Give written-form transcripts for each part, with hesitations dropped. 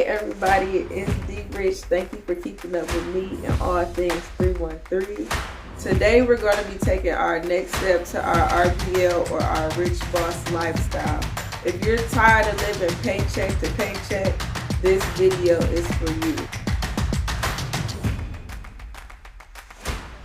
everybody, it's D Rich. Thank you for keeping up with me and all things 313. Today we're going to be taking our next step to our RPL or our rich boss lifestyle. If you're tired of living paycheck to paycheck, this video is for you.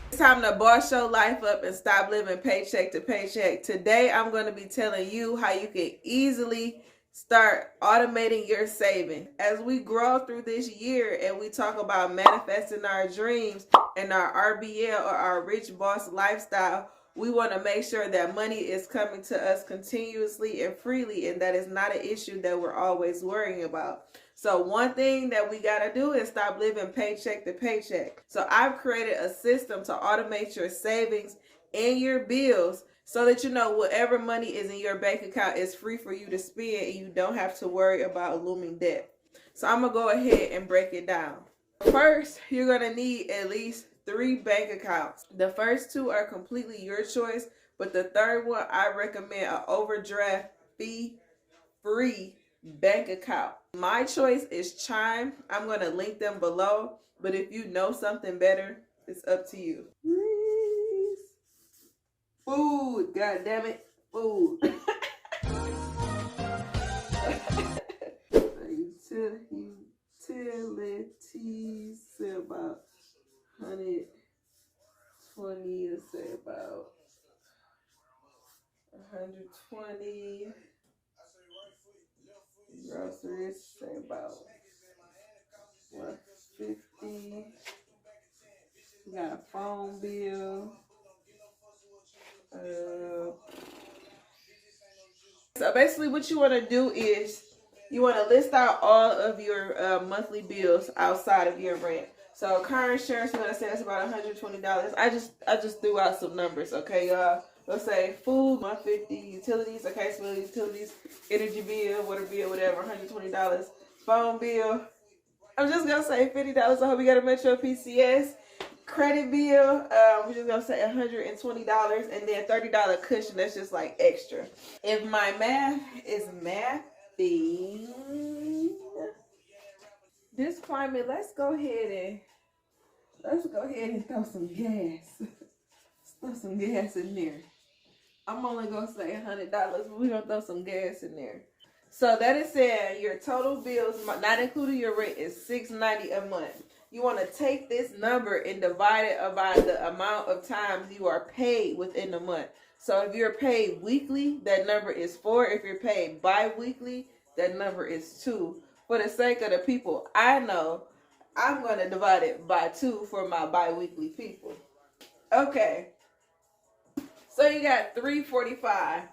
It's time to boss your life up and stop living paycheck to paycheck. Today I'm going to be telling you how you can easily start automating your saving. As we grow through this year and we talk about manifesting our dreams and our RBL or our rich boss lifestyle, we want to make sure that money is coming to us continuously and freely, and that is not an issue that we're always worrying about. So one thing that we got to do is stop living paycheck to paycheck. So I've created a system to automate your savings and your bills so that you know whatever money is in your bank account is free for you to spend and you don't have to worry about looming debt. So I'm going to go ahead and break it down. First, you're going to need at least 3 bank accounts. The first 2 are completely your choice, but the third one, I recommend an overdraft fee-free bank account. My choice is Chime. I'm going to link them below, but if you know something better, it's up to you. Food, god damn it, food. Utilities, say about 120, let's say about 120. Groceries, say about 150. We got a phone bill. So basically what you want to do is you want to list out all of your monthly bills outside of your rent. So car insurance, we're going to say that's about $120. I just threw out some numbers, okay, y'all? Let's say food, 150, utilities, okay, so utilities, energy bill, water bill, whatever, $120. Phone bill, I'm just going to say $50. I hope you got a Metro PCS. Credit bill, we're just going to say $120, and then $30 cushion, that's just like extra. If my math is mathing, this climate, let's go ahead and throw some gas. Let's throw some gas in there. I'm only going to say $100, but we're going to throw some gas in there. So that is saying your total bills, not including your rent, is $690 a month. You want to take this number and divide it by the amount of times you are paid within the month. So if you're paid weekly, that number is 4. If you're paid bi-weekly, that number is 2. For the sake of the people I know, I'm going to divide it by 2 for my bi-weekly people. Okay. So you got $345.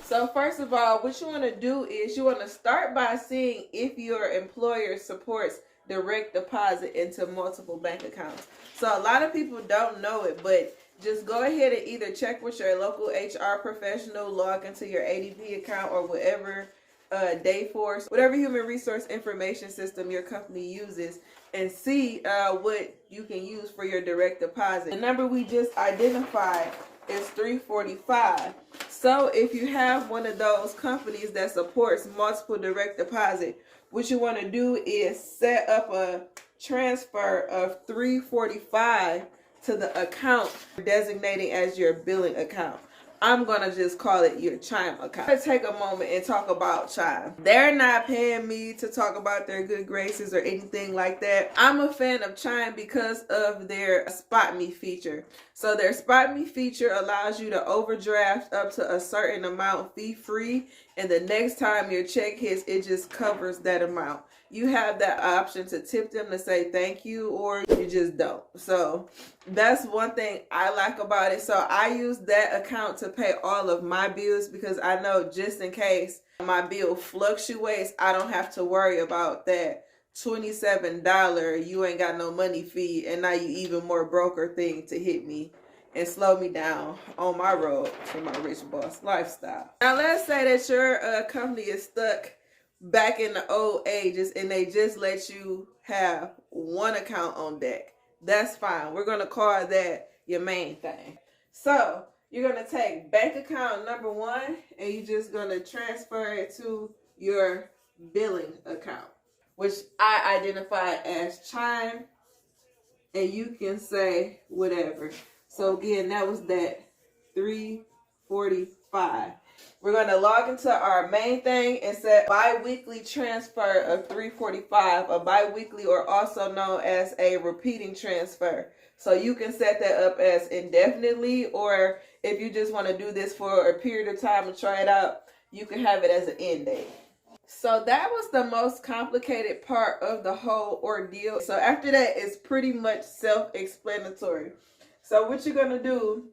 So first of all, what you want to do is you want to start by seeing if your employer supports direct deposit into multiple bank accounts. So a lot of people don't know it, but just go ahead and either check with your local HR professional, log into your ADP account or whatever Dayforce, whatever human resource information system your company uses, and see what you can use for your direct deposit. The number we just identified is $345. So if you have one of those companies that supports multiple direct deposit, what you want to do is set up a transfer of $345 to the account designated as your billing account. I'm going to just call it your Chime account. Let's take a moment and talk about Chime. They're not paying me to talk about their good graces or anything like that. I'm a fan of Chime because of their Spot Me feature. So their Spot Me feature allows you to overdraft up to a certain amount fee-free, and the next time your check hits, it just covers that amount. You have that option to tip them to say thank you, or you just don't. So that's one thing I like about it. So I use that account to pay all of my bills because I know just in case my bill fluctuates, I don't have to worry about that $27 you ain't got no money fee, and now you even more broker thing to hit me and slow me down on my road to my rich boss lifestyle. Now let's say that your company is stuck back in the old ages and they just let you have one account on deck. That's fine. We're going to call that your main thing. So you're going to take bank account number 1 and you're just going to transfer it to your billing account. which I identify as chime, and you can say whatever. So again, that was that 345. We're going to log into our main thing and set bi-weekly transfer of 345, a bi-weekly or also known as a repeating transfer. So you can set that up as indefinitely, or if you just want to do this for a period of time and try it out, you can have it as an end date. So that was the most complicated part of the whole ordeal. So after that, it's pretty much self-explanatory. So what you're going to do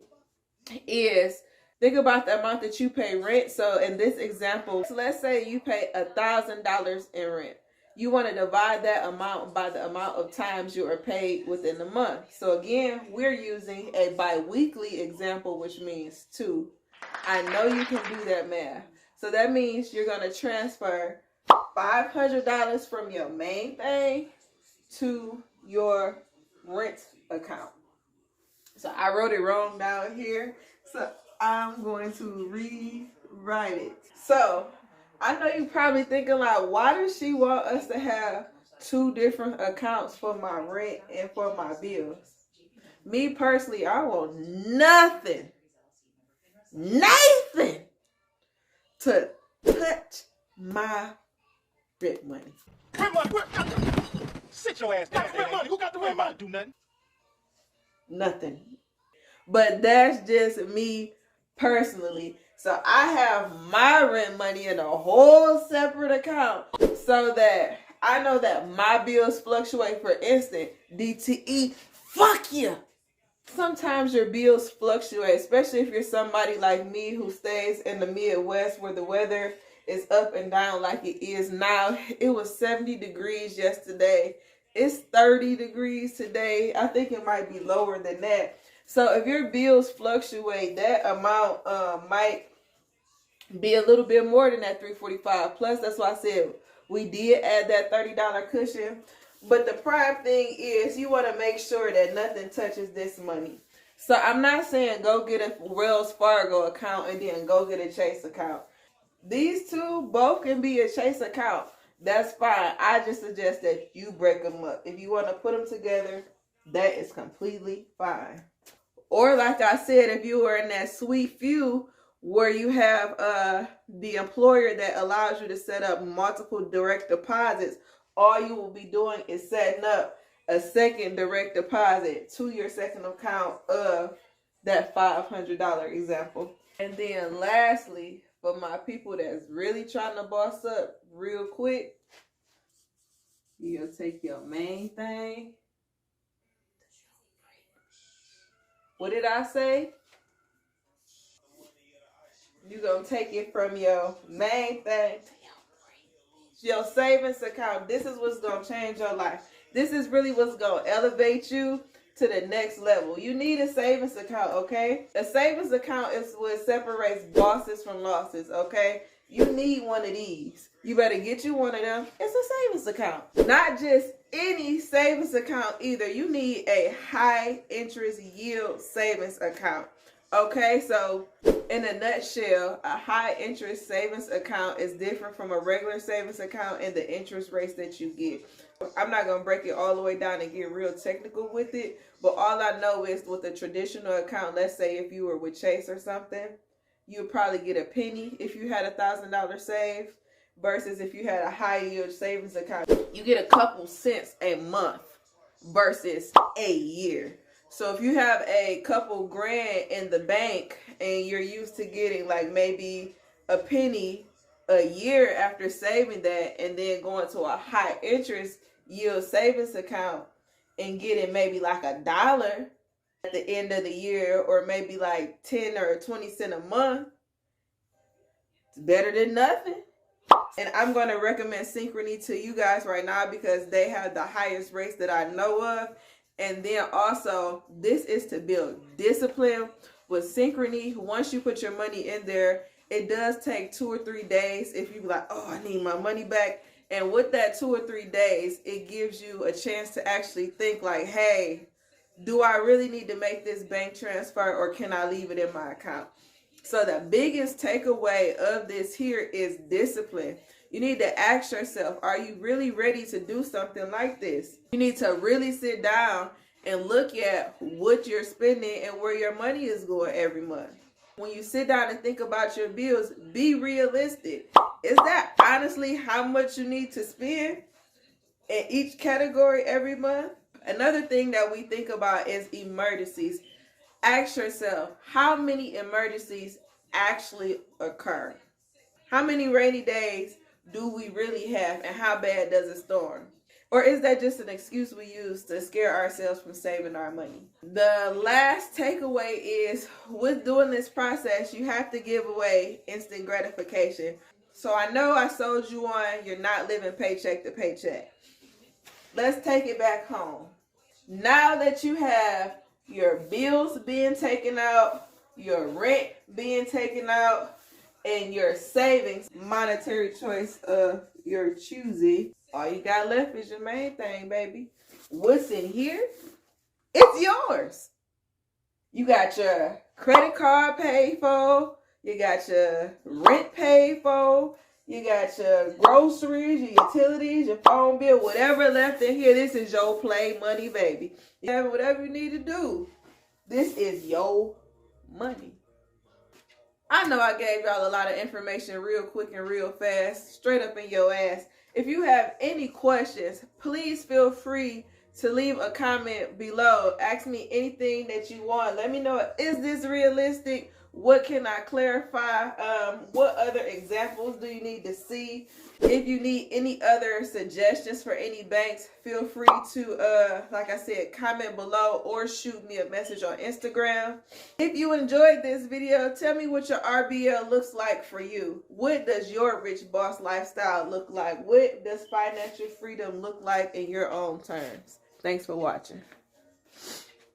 is think about the amount that you pay rent. So in this example, so let's say you pay $1,000 in rent. You want to divide that amount by the amount of times you are paid within the month. So again, we're using a bi-weekly example, which means 2. I know you can do that math. So that means you're going to transfer $500 from your main thing to your rent account. So I wrote it wrong down here. So I'm going to rewrite it. So I know you're probably thinking like, why does she want us to have 2 different accounts for my rent and for my bills? Me personally, I want nothing to touch my rent money. Rent money? Sit your ass down. Rent money. Who got the rent money? Do nothing. Nothing. But that's just me personally. So I have my rent money in a whole separate account so that I know that my bills fluctuate. For instance, DTE, fuck you. Sometimes your bills fluctuate, especially if you're somebody like me who stays in the Midwest where the weather is up and down like it is now. It was 70 degrees yesterday. It's 30 degrees today. I think it might be lower than that. So if your bills fluctuate, that amount might be a little bit more than that 345. Plus, that's why I said we did add that $30 cushion. But the prime thing is you want to make sure that nothing touches this money. So I'm not saying go get a Wells Fargo account and then go get a Chase account. These two both can be a Chase account. That's fine. I just suggest that you break them up. If you want to put them together, that is completely fine. Or like I said, if you were in that sweet few where you have the employer that allows you to set up multiple direct deposits, all you will be doing is setting up a second direct deposit to your second account of that $500 example. And then lastly, for my people that's really trying to boss up real quick, you'll take your main thing. What did I say? You're going to take it from your main thing to your savings account. This is what's going to change your life. This is really what's going to elevate you to the next level. You need a savings account, okay? A savings account is what separates bosses from losses, okay? You need one of these. You better get you one of them. It's a savings account. Not just any savings account either. You need a high interest yield savings account. Okay, so in a nutshell, a high interest savings account is different from a regular savings account and the interest rates that you get. I'm not going to break it all the way down and get real technical with it, but all I know is with a traditional account, let's say if you were with Chase or something, you'd probably get a penny if you had $1,000 saved versus if you had a high yield savings account, you get a couple cents a month versus a year. So if you have a couple grand in the bank and you're used to getting like maybe a penny a year after saving that and then going to a high interest yield savings account and getting maybe like $1 at the end of the year or maybe like 10 or 20 cents a month, it's better than nothing. And I'm going to recommend Synchrony to you guys right now because they have the highest rates that I know of. And then also, this is to build discipline with Synchrony. Once you put your money in there, it does take 2 or 3 days if you be like, oh, I need my money back. And with that 2 or 3 days, it gives you a chance to actually think like, hey, do I really need to make this bank transfer or can I leave it in my account? So the biggest takeaway of this here is discipline. You need to ask yourself, are you really ready to do something like this? You need to really sit down and look at what you're spending and where your money is going every month. When you sit down and think about your bills, be realistic. Is that honestly how much you need to spend in each category every month? Another thing that we think about is emergencies. Ask yourself, how many emergencies actually occur? How many rainy days do we really have, and how bad does it storm? Or is that just an excuse we use to scare ourselves from saving our money? The last takeaway is, with doing this process, you have to give away instant gratification. So I know I sold you on you're not living paycheck to paycheck. Let's take it back home. Now that you have your bills being taken out, your rent being taken out, and your savings, monetary choice of your choosing, all you got left is your main thing, baby. What's in here? It's yours. You got your credit card paid for. You got your rent paid for. You got your groceries, your utilities, your phone bill, whatever left in here. This is your play money, baby. You have whatever you need to do. This is your money. I know I gave y'all a lot of information real quick and real fast, straight up in your ass. If you have any questions, please feel free to leave a comment below. Ask me anything that you want. Let me know, is this realistic? What can I clarify? What other examples do you need to see? If you need any other suggestions for any banks, feel free to, like I said, comment below or shoot me a message on Instagram. If you enjoyed this video, tell me what your RBL looks like for you. What does your rich boss lifestyle look like? What does financial freedom look like in your own terms? Thanks for watching.